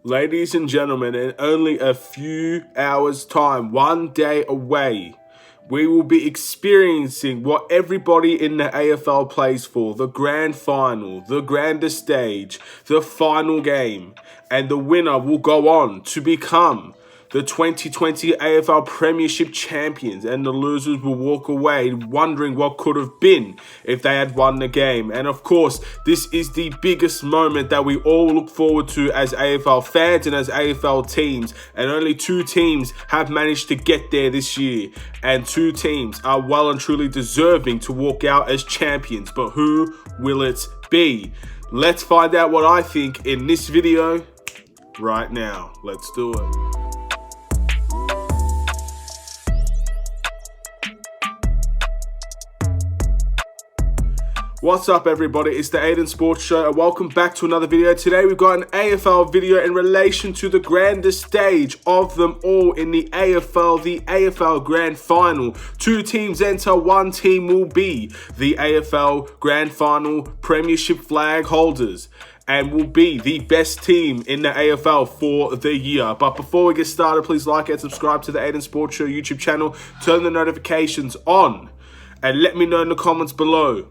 Ladies and gentlemen, in only a few hours' time, one day away, we will be experiencing what everybody in the AFL plays for, the grand final, the grandest stage, the final game, and the winner will go on to become the 2020 AFL Premiership champions, and the losers will walk away wondering what could have been if they had won the game. And of course, this is the biggest moment that we all look forward to as AFL fans and as AFL teams, and only two teams have managed to get there this year, and two teams are well and truly deserving to walk out as champions. But who will it be? Let's find out what I think in this video right now. Let's do it. What's up, everybody? It's the Aidan Sports Show, and welcome back to another video. Today we've got an AFL video in relation to the grandest stage of them all in the AFL, the AFL Grand Final. Two teams enter, one team will be the AFL Grand Final Premiership flag holders and will be the best team in the AFL for the year. But before we get started, please like and subscribe to the Aidan Sports Show YouTube channel, turn the notifications on, and let me know in the comments below,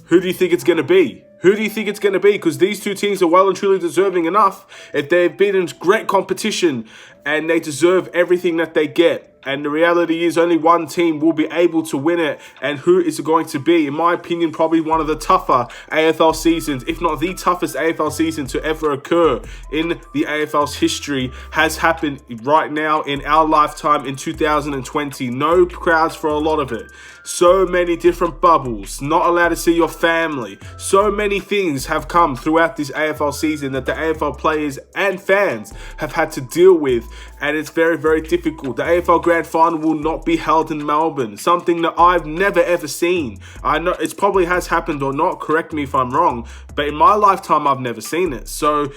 who do you think it's going to be? Who do you think it's going to be? Because these two teams are well and truly deserving enough. If they've been in great competition and they deserve everything that they get. And the reality is only one team will be able to win it. And who is it going to be? In my opinion, probably one of the tougher AFL seasons, if not the toughest AFL season to ever occur in the AFL's history, has happened right now in our lifetime in 2020. No crowds for a lot of it. So many different bubbles, not allowed to see your family. So many things have come throughout this AFL season that the AFL players and fans have had to deal with, and it's very, very difficult. The AFL Grand Final will not be held in Melbourne, something that I've never ever seen. I know it probably has happened or not, correct me if I'm wrong, but in my lifetime I've never seen it. So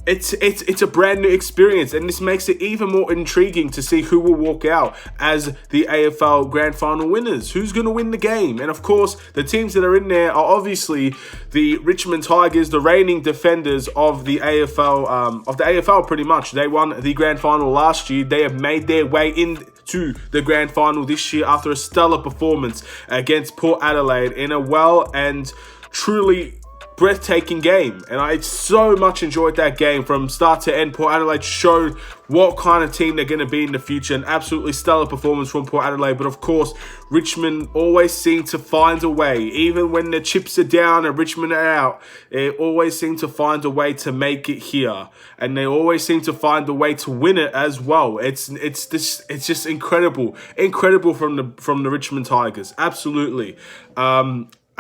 it's a brand new experience, and this makes it even more intriguing to see who will walk out as the AFL Grand Final winners. Who's going to win the game? And of course, the teams that are in there are obviously the Richmond Tigers, the reigning defenders of the AFL, pretty much. They won the Grand Final last year. They have made their way into the Grand Final this year after a stellar performance against Port Adelaide in a well and truly breathtaking game. And I so much enjoyed that game from start to end. Port Adelaide showed what kind of team they're going to be in the future. An absolutely stellar performance from Port Adelaide. But of course, Richmond always seem to find a way. Even when the chips are down and Richmond are out, they always seem to find a way to make it here. And they always seem to find a way to win it as well. It's just incredible. Incredible from the Richmond Tigers. Absolutely.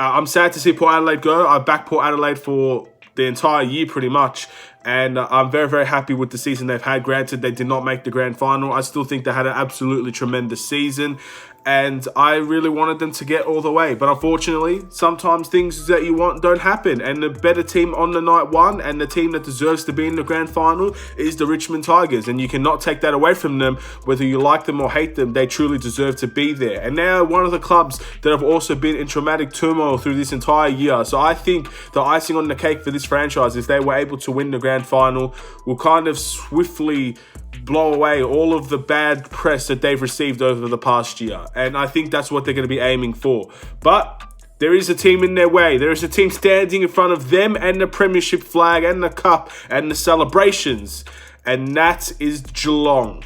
I'm sad to see Port Adelaide go. I backed Port Adelaide for the entire year pretty much. And I'm very, very happy with the season they've had. Granted, they did not make the grand final. I still think they had an absolutely tremendous season. And I really wanted them to get all the way. But unfortunately, sometimes things that you want don't happen. And the better team on the night won, and the team that deserves to be in the grand final is the Richmond Tigers. And you cannot take that away from them. Whether you like them or hate them, they truly deserve to be there. And now one of the clubs that have also been in traumatic turmoil through this entire year. So I think the icing on the cake for this franchise, if they were able to win the grand final, will kind of swiftly blow away all of the bad press that they've received over the past year. And I think that's what they're going to be aiming for. But there is a team in their way. There is a team standing in front of them and the Premiership flag and the cup and the celebrations. And that is Geelong.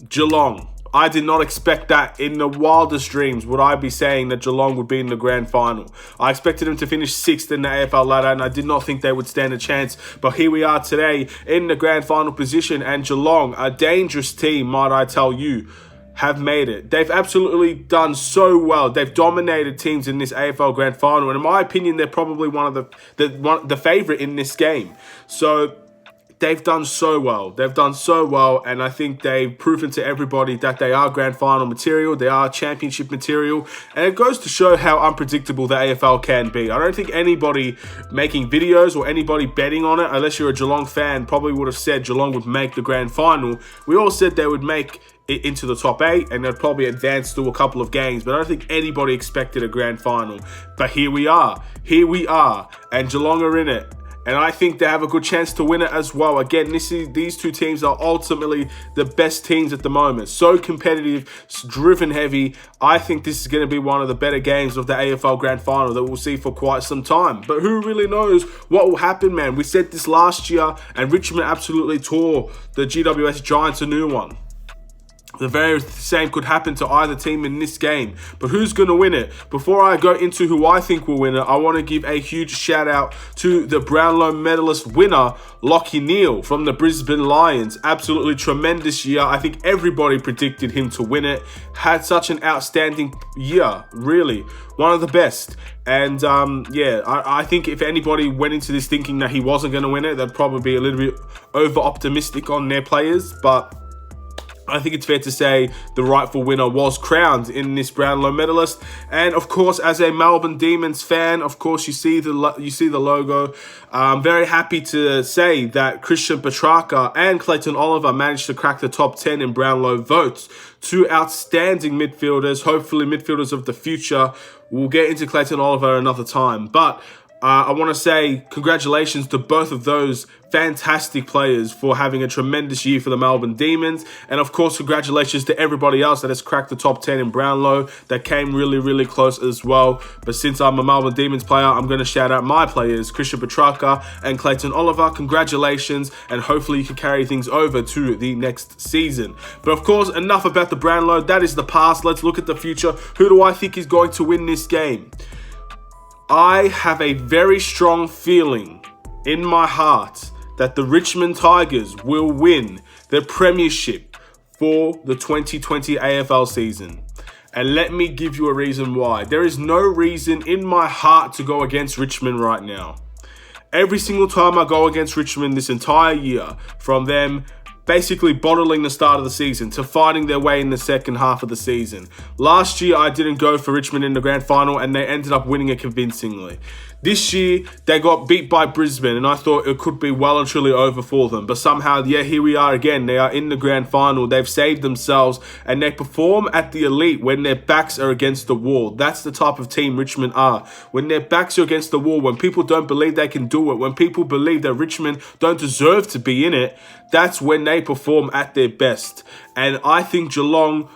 Geelong. I did not expect that in the wildest dreams would I be saying that Geelong would be in the grand final. I expected them to finish 6th in the AFL ladder, and I did not think they would stand a chance. But here we are today in the grand final position, and Geelong, a dangerous team, might I tell you, have made it. They've absolutely done so well. They've dominated teams in this AFL Grand Final, and in my opinion, they're probably one of the favourite in this game. So they've done so well. They've done so well, and I think they've proven to everybody that they are grand final material. They are championship material, and it goes to show how unpredictable the AFL can be. I don't think anybody making videos or anybody betting on it, unless you're a Geelong fan, probably would have said Geelong would make the grand final. We all said they would make it into the top 8, and they'd probably advance through a couple of games, but I don't think anybody expected a grand final. But here we are, and Geelong are in it. and I think they have a good chance to win it as well. Again, these two teams are ultimately the best teams at the moment. So competitive, driven heavy. I think this is going to be one of the better games of the AFL Grand Final that we'll see for quite some time. But who really knows what will happen, man? We said this last year, and Richmond absolutely tore the GWS Giants a new one. The very same could happen to either team in this game. But who's going to win it? Before I go into who I think will win it, I want to give a huge shout out to the Brownlow medalist winner, Lachie Neale from the Brisbane Lions. Absolutely tremendous year. I think everybody predicted him to win it. Had such an outstanding year, really. One of the best. And yeah, I think if anybody went into this thinking that he wasn't going to win it, they'd probably be a little bit over-optimistic on their players. But I think it's fair to say the rightful winner was crowned in this Brownlow medalist. And of course, as a Melbourne Demons fan, of course you see the logo. I'm very happy to say that Christian Petrarca and Clayton Oliver managed to crack the top 10 in Brownlow votes. Two outstanding midfielders, hopefully midfielders of the future. We'll get into Clayton Oliver another time, but I want to say congratulations to both of those fantastic players for having a tremendous year for the Melbourne Demons. And of course, congratulations to everybody else that has cracked the top 10 in Brownlow. That came really, really close as well. But since I'm a Melbourne Demons player, I'm going to shout out my players, Christian Petrarca and Clayton Oliver. Congratulations, and hopefully you can carry things over to the next season. But of course, enough about the Brownlow. That is the past. Let's look at the future. Who do I think is going to win this game? I have a very strong feeling in my heart that the Richmond Tigers will win the premiership for the 2020 AFL season. And let me give you a reason why. There is no reason in my heart to go against Richmond right now. Every single time I go against Richmond this entire year, from them basically bottling the start of the season to fighting their way in the second half of the season. Last year, I didn't go for Richmond in the grand final, and they ended up winning it convincingly. This year, they got beat by Brisbane, and I thought it could be well and truly over for them. But somehow, yeah, here we are again. They are in the grand final. They've saved themselves, and they perform at the elite when their backs are against the wall. That's the type of team Richmond are. When their backs are against the wall, when people don't believe they can do it, when people believe that Richmond don't deserve to be in it, that's when they perform at their best. And I think Geelong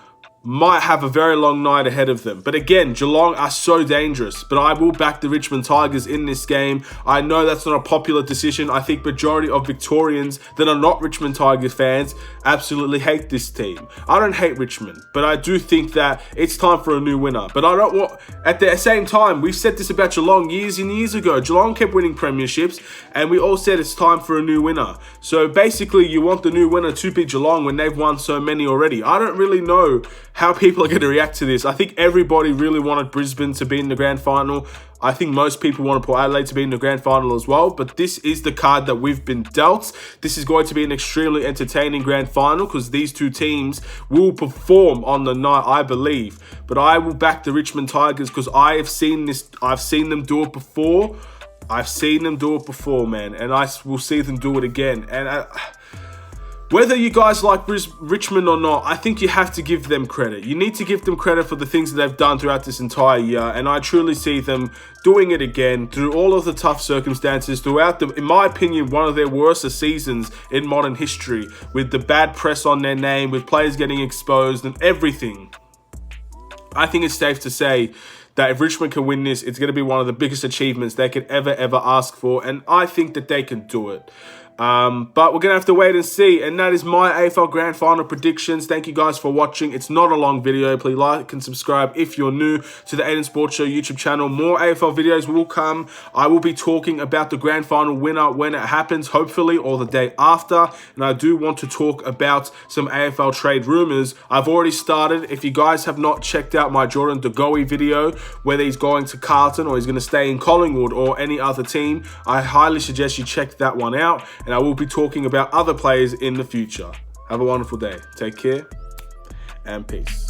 might have a very long night ahead of them. But again, Geelong are so dangerous. But I will back the Richmond Tigers in this game. I know that's not a popular decision. I think majority of Victorians that are not Richmond Tigers fans absolutely hate this team. I don't hate Richmond, but I do think that it's time for a new winner. But I don't want, at the same time, we've said this about Geelong years and years ago. Geelong kept winning premierships, and we all said it's time for a new winner. So basically, you want the new winner to be Geelong when they've won so many already. I don't really know how people are going to react to this. I think everybody really wanted Brisbane to be in the grand final. I think most people want Port Adelaide to be in the grand final as well. But this is the card that we've been dealt. This is going to be an extremely entertaining grand final because these two teams will perform on the night, I believe. But I will back the Richmond Tigers because I have seen this. I've seen them do it before. I've seen them do it before, man. And I will see them do it again. And whether you guys like Richmond or not, I think you have to give them credit. You need to give them credit for the things that they've done throughout this entire year. And I truly see them doing it again through all of the tough circumstances throughout in my opinion, one of their worst seasons in modern history, with the bad press on their name, with players getting exposed and everything. I think it's safe to say that if Richmond can win this, it's going to be one of the biggest achievements they could ever ask for. And I think that they can do it. But we're going to have to wait and see. And that is my AFL Grand Final predictions. Thank you guys for watching. It's not a long video. Please like and subscribe if you're new to the Aidan Sports Show YouTube channel. More AFL videos will come. I will be talking about the Grand Final winner when it happens, hopefully, or the day after. And I do want to talk about some AFL trade rumors. I've already started. If you guys have not checked out my Jordan De Goey video, whether he's going to Carlton or he's going to stay in Collingwood or any other team, I highly suggest you check that one out. And I will be talking about other players in the future. Have a wonderful day. Take care and peace.